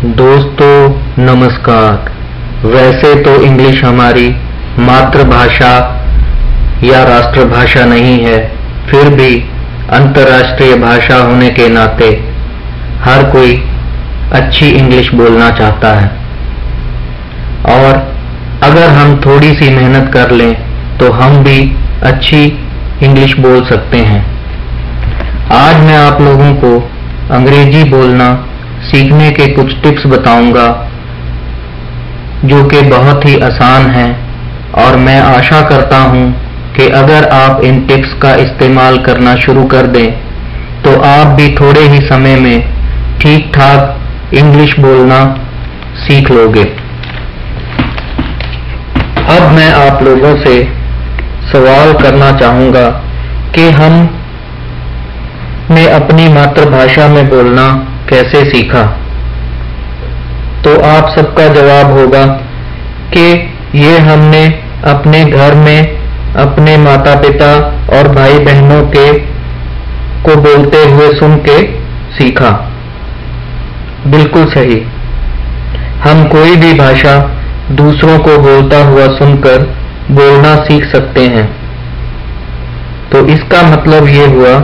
दोस्तों नमस्कार। वैसे तो इंग्लिश हमारी मातृभाषा या राष्ट्रभाषा नहीं है, फिर भी अंतर्राष्ट्रीय भाषा होने के नाते हर कोई अच्छी इंग्लिश बोलना चाहता है और अगर हम थोड़ी सी मेहनत कर लें तो हम भी अच्छी इंग्लिश बोल सकते हैं। आज मैं आप लोगों को अंग्रेजी बोलना सीखने के कुछ टिप्स बताऊंगा जो कि बहुत ही आसान हैं और मैं आशा करता हूं कि अगर आप इन टिप्स का इस्तेमाल करना शुरू कर दें तो आप भी थोड़े ही समय में ठीक ठाक इंग्लिश बोलना सीख लोगे। अब मैं आप लोगों से सवाल करना चाहूंगा कि हमने अपनी मातृभाषा में बोलना कैसे सीखा। तो आप सबका जवाब होगा कि ये हमने अपने घर में अपने माता पिता और भाई बहनों को बोलते हुए सुन के सीखा। बिल्कुल सही। हम कोई भी भाषा दूसरों को बोलता हुआ सुनकर बोलना सीख सकते हैं। तो इसका मतलब ये हुआ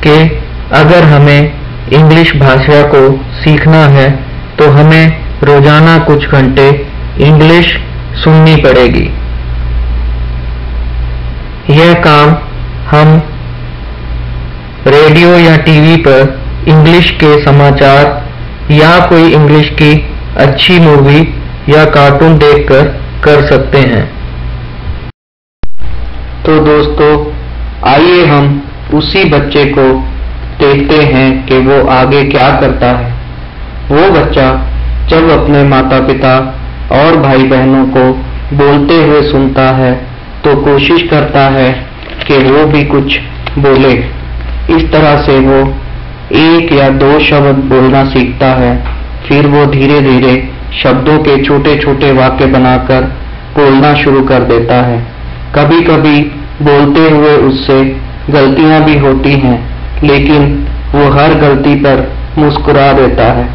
कि अगर हमें इंग्लिश भाषा को सीखना है तो हमें रोजाना कुछ घंटे इंग्लिश सुननी पड़ेगी। यह काम हम रेडियो या टीवी पर इंग्लिश के समाचार या कोई इंग्लिश की अच्छी मूवी या कार्टून देखकर कर सकते हैं। तो दोस्तों आइए हम उसी बच्चे को देखते हैं कि वो आगे क्या करता है। वो बच्चा जब अपने माता पिता और भाई बहनों को बोलते हुए सुनता है तो कोशिश करता है कि वो भी कुछ बोले। इस तरह से वो एक या दो शब्द बोलना सीखता है। फिर वो धीरे धीरे शब्दों के छोटे छोटे वाक्य बनाकर बोलना शुरू कर देता है। कभी कभी बोलते हुए उससे गलतियां भी होती हैं, लेकिन वो हर गलती पर मुस्कुरा देता है।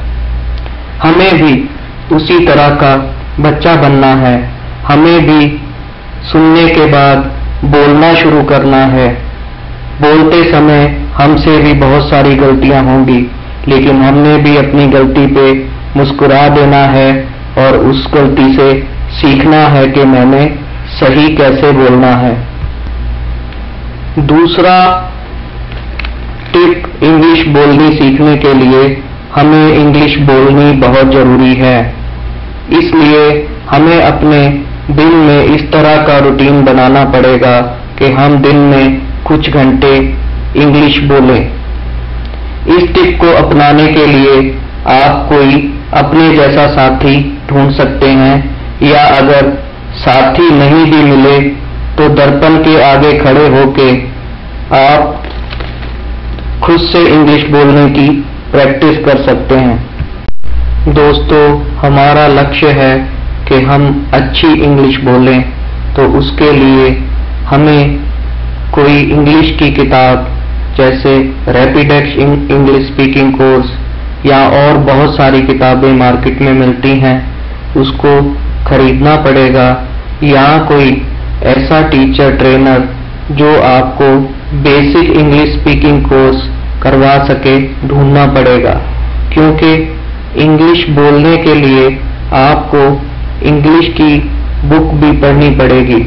हमें भी उसी तरह का बच्चा बनना है। हमें भी सुनने के बाद बोलना शुरू करना है। बोलते समय हमसे भी बहुत सारी गलतियां होंगी, लेकिन हमने भी अपनी गलती पे मुस्कुरा देना है और उस गलती से सीखना है कि मैंने सही कैसे बोलना है। दूसरा टिप इंग्लिश बोलनी सीखने के लिए हमें इंग्लिश बोलनी बहुत जरूरी है। इसलिए हमें अपने दिन में इस तरह का रूटीन बनाना पड़ेगा कि हम दिन में कुछ घंटे इंग्लिश बोलें। इस टिप को अपनाने के लिए आप कोई अपने जैसा साथी ढूंढ सकते हैं, या अगर साथी नहीं भी मिले तो दर्पण के आगे खड़े होके आप खुद से इंग्लिश बोलने की प्रैक्टिस कर सकते हैं। दोस्तों हमारा लक्ष्य है कि हम अच्छी इंग्लिश बोलें, तो उसके लिए हमें कोई इंग्लिश की किताब जैसे रैपिडेक्स इंग्लिश स्पीकिंग कोर्स या और बहुत सारी किताबें मार्केट में मिलती हैं, उसको खरीदना पड़ेगा, या कोई ऐसा टीचर ट्रेनर जो आपको बेसिक इंग्लिश स्पीकिंग कोर्स करवा सके ढूंढना पड़ेगा। क्योंकि इंग्लिश बोलने के लिए आपको इंग्लिश की बुक भी पढ़नी पड़ेगी।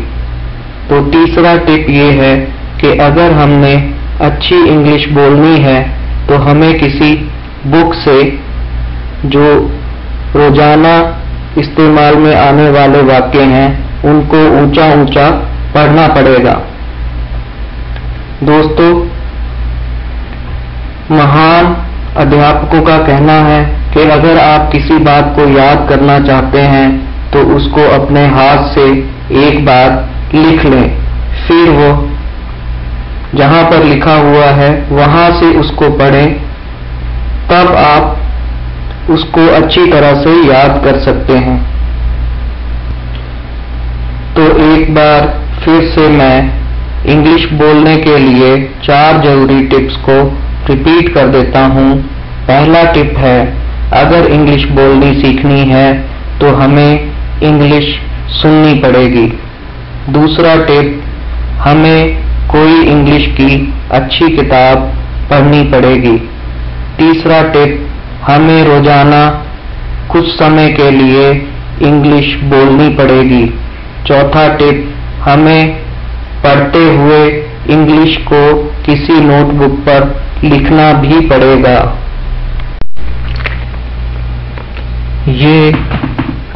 तो तीसरा टिप ये है कि अगर हमने अच्छी इंग्लिश बोलनी है तो हमें किसी बुक से जो रोजाना इस्तेमाल में आने वाले वाक्य हैं उनको ऊंचा ऊंचा पढ़ना पड़ेगा। दोस्तों महान अध्यापकों का कहना है कि अगर आप किसी बात को याद करना चाहते हैं तो उसको अपने हाथ से एक बार लिख लें, फिर वो जहां पर लिखा हुआ है वहां से उसको पढ़ें, तब आप उसको अच्छी तरह से याद कर सकते हैं। तो एक बार फिर से मैं इंग्लिश बोलने के लिए 4 जरूरी टिप्स को रिपीट कर देता हूं। पहला टिप है अगर इंग्लिश बोलनी सीखनी है तो हमें इंग्लिश सुननी पड़ेगी। दूसरा टिप, हमें कोई इंग्लिश की अच्छी किताब पढ़नी पड़ेगी। तीसरा टिप, हमें रोजाना कुछ समय के लिए इंग्लिश बोलनी पड़ेगी। चौथा टिप, हमें पढ़ते हुए इंग्लिश को किसी नोटबुक पर लिखना भी पड़ेगा। ये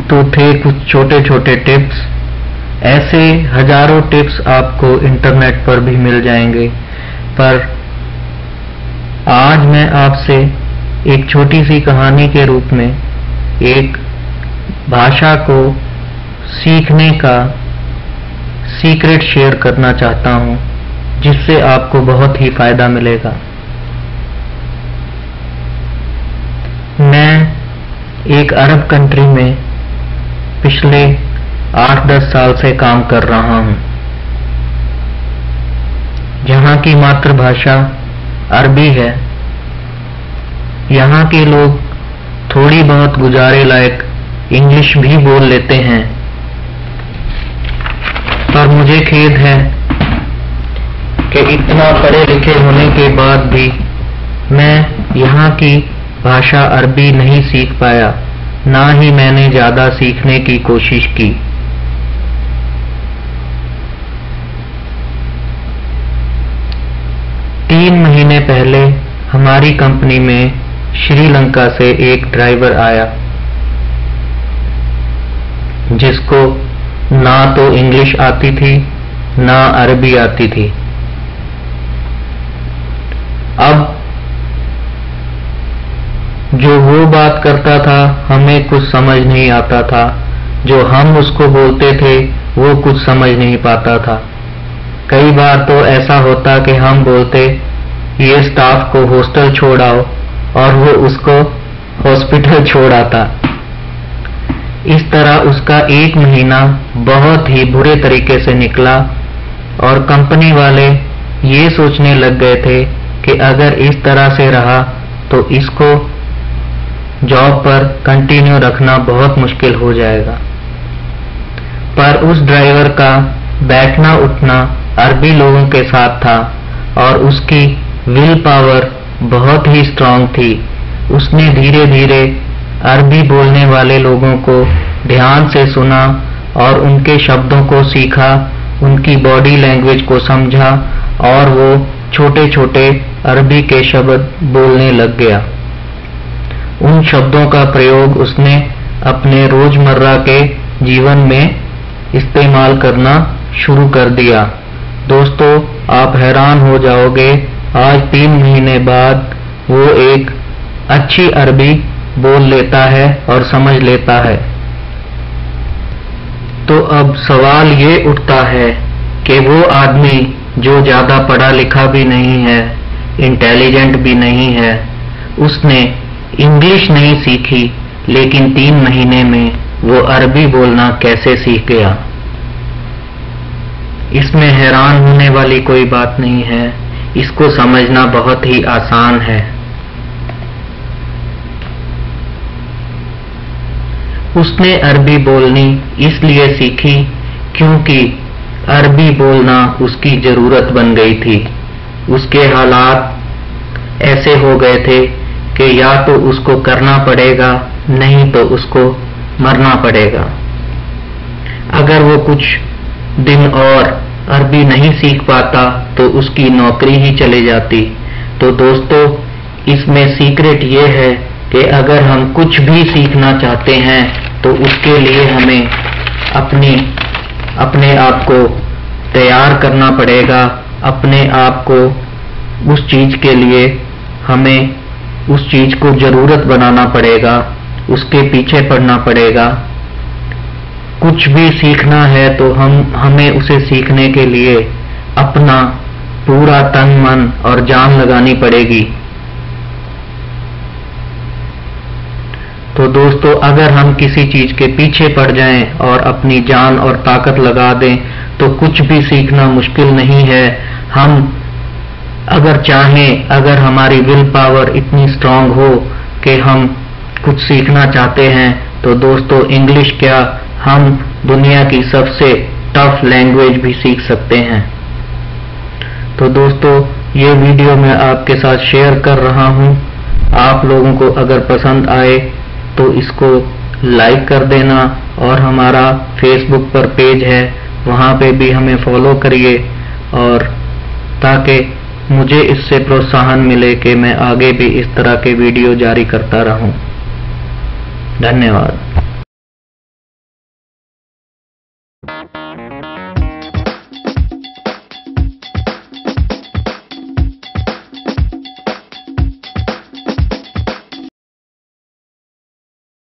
तो थे कुछ छोटे छोटे टिप्स। ऐसे हजारों टिप्स आपको इंटरनेट पर भी मिल जाएंगे, पर आज मैं आपसे एक छोटी सी कहानी के रूप में एक भाषा को सीखने का सीक्रेट शेयर करना चाहता हूं, जिससे आपको बहुत ही फायदा मिलेगा। मैं एक अरब कंट्री में पिछले 8-10 साल से काम कर रहा हूं, जहां की मातृभाषा अरबी है। यहाँ के लोग थोड़ी बहुत गुजारे लायक इंग्लिश भी बोल लेते हैं, पर मुझे खेद है कि इतना पढ़े लिखे होने के बाद भी मैं यहाँ की भाषा अरबी नहीं सीख पाया, ना ही मैंने ज्यादा सीखने की कोशिश की। तीन महीने पहले हमारी कंपनी में श्रीलंका से एक ड्राइवर आया, जिसको ना तो इंग्लिश आती थी ना अरबी आती थी। अब जो वो बात करता था हमें कुछ समझ नहीं आता था, जो हम उसको बोलते थे वो कुछ समझ नहीं पाता था। कई बार तो ऐसा होता कि हम बोलते ये स्टाफ को हॉस्टल छोड़ आओ, और वो उसको हॉस्पिटल छोड़ आता। इस तरह उसका 1 महीना बहुत ही बुरे तरीके से निकला, और कंपनी वाले ये सोचने लग गए थे कि अगर इस तरह से रहा तो इसको जॉब पर कंटिन्यू रखना बहुत मुश्किल हो जाएगा। पर उस ड्राइवर का बैठना उठना अरबी लोगों के साथ था, और उसकी विल पावर बहुत ही स्ट्रांग थी। उसने धीरे धीरे अरबी बोलने वाले लोगों को ध्यान से सुना और उनके शब्दों को सीखा, उनकी बॉडी लैंग्वेज को समझा, और वो छोटे छोटे अरबी के शब्द बोलने लग गया। उन शब्दों का प्रयोग उसने अपने रोजमर्रा के जीवन में इस्तेमाल करना शुरू कर दिया। दोस्तों, आप हैरान हो जाओगे, आज 3 महीने बाद वो एक अच्छी अरबी बोल लेता है और समझ लेता है। तो अब सवाल ये उठता है कि वो आदमी जो ज्यादा पढ़ा लिखा भी नहीं है, इंटेलिजेंट भी नहीं है, उसने इंग्लिश नहीं सीखी, लेकिन 3 महीने में वो अरबी बोलना कैसे सीख गया? इसमें हैरान होने वाली कोई बात नहीं है, इसको समझना बहुत ही आसान है। उसने अरबी बोलनी इसलिए सीखी क्योंकि अरबी बोलना उसकी जरूरत बन गई थी। उसके हालात ऐसे हो गए थे कि या तो उसको करना पड़ेगा, नहीं तो उसको मरना पड़ेगा। अगर वो कुछ दिन और अरबी नहीं सीख पाता तो उसकी नौकरी ही चली जाती। तो दोस्तों, इसमें सीक्रेट ये है कि अगर हम कुछ भी सीखना चाहते हैं तो उसके लिए हमें अपने आप को तैयार करना पड़ेगा। अपने आप को उस चीज के लिए हमें उस चीज को जरूरत बनाना पड़ेगा, उसके पीछे पड़ना पड़ेगा। कुछ भी सीखना है तो हमें उसे सीखने के लिए अपना पूरा तन मन और जान लगानी पड़ेगी। तो दोस्तों, अगर हम किसी चीज के पीछे पड़ जाएं और अपनी जान और ताकत लगा दें तो कुछ भी सीखना मुश्किल नहीं है। हम अगर चाहें, अगर हमारी विल पावर इतनी स्ट्रांग हो कि हम कुछ सीखना चाहते हैं तो दोस्तों इंग्लिश क्या, हम दुनिया की सबसे टफ लैंग्वेज भी सीख सकते हैं। तो दोस्तों ये वीडियो मैं आपके साथ शेयर कर रहा हूँ। आप लोगों को अगर पसंद आए तो इसको लाइक कर देना, और हमारा फेसबुक पर पेज है वहाँ पे भी हमें फॉलो करिए, और ताकि मुझे इससे प्रोत्साहन मिले कि मैं आगे भी इस तरह के वीडियो जारी करता रहूं। धन्यवाद।